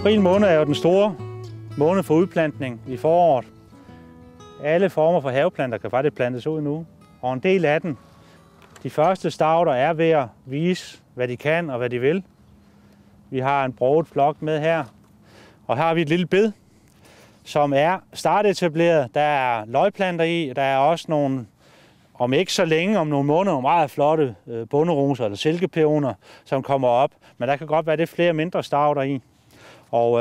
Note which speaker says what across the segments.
Speaker 1: April måned er jo den store måned for udplantning i foråret. Alle former for haveplanter kan faktisk plantes ud nu, og en del af dem, de første stauder, er ved at vise, hvad de kan og hvad de vil. Vi har en broget flok med her, og her har vi et lille bed, som er startetableret. Der er løgplanter i, der er også nogle, om ikke så længe, om nogle måneder, nogle meget flotte bonderoser eller silkepeoner, som kommer op. Men der kan godt være lidt flere mindre stauder i, og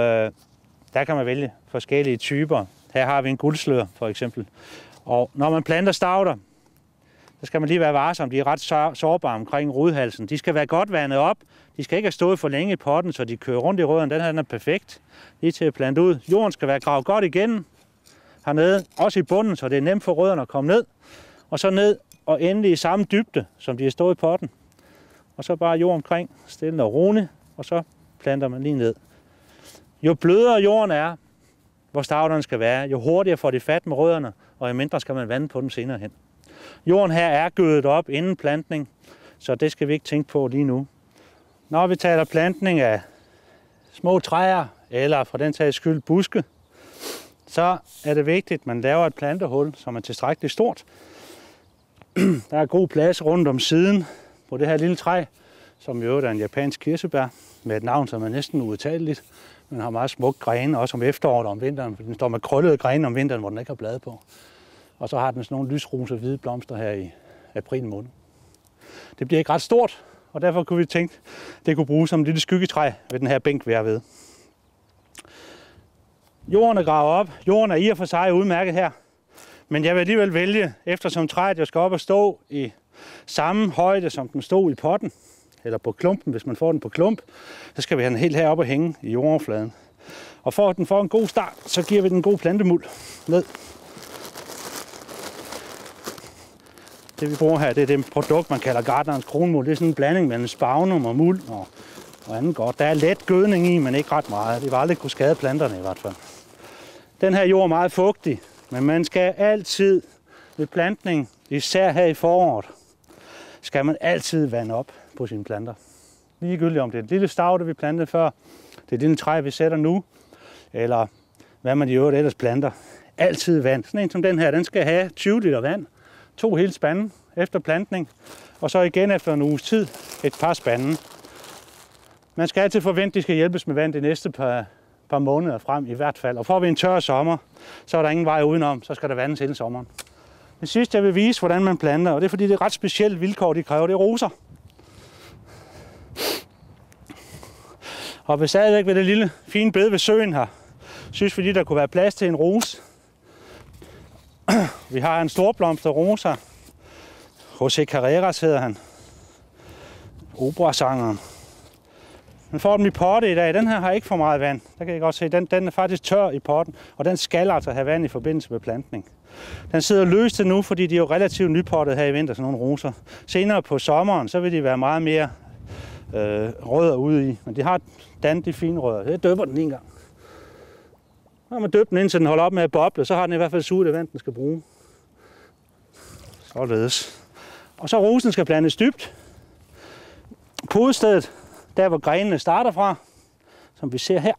Speaker 1: der kan man vælge forskellige typer. Her har vi en guldslør for eksempel. Og når man planter stauder, så skal man lige være varsom. De er ret sårbare omkring rodhalsen. De skal være godt vandet op. De skal ikke have stået for længe i potten, så de kører rundt i rødderne. Den her den er perfekt lige til at plante ud. Jorden skal være gravet godt igennem hernede, også i bunden, så det er nemt for rødderne at komme ned. Og så ned og endelig i samme dybde, som de har stået i potten. Og så bare jord omkring, stille og roligt, og så planter man lige ned. Jo blødere jorden er, hvor stauderne skal være, jo hurtigere får de fat med rødderne, og jo mindre skal man vande på dem senere hen. Jorden her er gødet op inden plantning, så det skal vi ikke tænke på lige nu. Når vi taler plantning af små træer, eller for den sags skyld buske, så er det vigtigt, at man laver et plantehul, som er tilstrækkeligt stort. Der er god plads rundt om siden på det her lille træ, som jo er en japansk kirsebær, med et navn, som er næsten uudtaleligt. Den har meget smukke grene, også om efteråret og om vinteren, for den står med krøllede grene om vinteren, hvor den ikke har blade på. Og så har den sådan nogle lysrosa hvide blomster her i april måned. Det bliver ikke ret stort, og derfor kunne vi tænke, at det kunne bruges som et lille skyggetræ ved den her bænk, vi er ved. Jorden er gravet op. Jorden er i og for sig udmærket her. Men jeg vil alligevel vælge, eftersom træet jo skal op og stå i samme højde, som den stod i potten, eller på klumpen, hvis man får den på klump, så skal vi have den helt heroppe og hænge i jordoverfladen. Og for at den får en god start, så giver vi den en god plantemuld ned. Det vi bruger her, det er det produkt, man kalder gartnerens kronmuld. Det er sådan en blanding mellem spagnum og muld og andet godt. Der er let gødning i, men ikke ret meget. Det vil aldrig kunne skade planterne i hvert fald. Den her jord er meget fugtig, men man skal altid ved plantning, især her i foråret, skal man altid vande op på sine planter. Ligegyldigt om det er et lille staude, vi plantede før, det er et lille træ, vi sætter nu, eller hvad man i øvrigt ellers planter. Altid vand. Sådan en som den her, den skal have 20 liter vand. 2 hele spande efter plantning, og så igen efter en uges tid et par spande. Man skal altid forvente, at de skal hjælpes med vand de næste par måneder frem i hvert fald. Og får vi en tør sommer, så er der ingen vej udenom, så skal der vandes hele sommeren. Det sidste, jeg vil vise, hvordan man planter, og det er fordi, det er ret specielt vilkår, de kræver, det er roser. Og vi stadigvæk ved det lille fine bed ved søen her, synes vi lige, der kunne være plads til en rose. Vi har en storblomster rosa. José Carreras hedder han. Operasangeren. Man får dem i potte i dag. Den her har ikke for meget vand. Der kan I godt se, den er faktisk tør i potten, og den skal altså have vand i forbindelse med plantning. Den sidder løst til nu, fordi de er jo relativt nypottet her i vinter, sådan nogle roser. Senere på sommeren, så vil de være meget mere rødder ude i. Men de har dannet fine rødder. Jeg døber den en gang. Når man døber den ind, så den holder op med at boble, så har den i hvert fald suget det vand, den skal bruge. Således. Og så rosen skal plantes dybt. Podestedet, der hvor grenene starter fra, som vi ser her,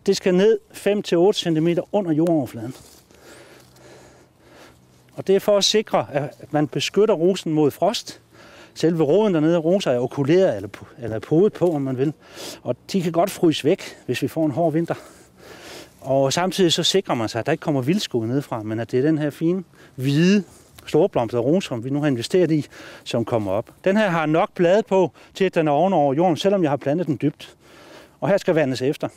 Speaker 1: det skal ned 5-8 cm under jordoverfladen. Og det er for at sikre, at man beskytter rosen mod frost. Selve roden dernede, roser er okuleret eller podet på, om man vil. Og de kan godt fryse væk, hvis vi får en hård vinter. Og samtidig så sikrer man sig, at der ikke kommer vildskud nedefra, men at det er den her fine, hvide, storblomstrede rose, som vi nu har investeret i, som kommer op. Den her har nok blade på, til at den er ovenover jorden, selvom jeg har plantet den dybt. Og her skal vandes efter.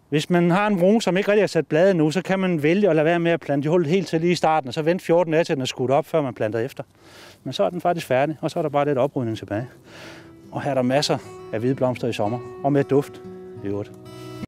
Speaker 1: Hvis man har en rose, som ikke rigtig har sat blade nu, så kan man vælge at lade være med at plante hullet helt til lige i starten, og så vente 14 dage til den er skudt op, før man planter efter. Men så er den faktisk færdig, og så er der bare lidt oprydning tilbage. Og her er der masser af hvide blomster i sommer, og med duft i øvrigt.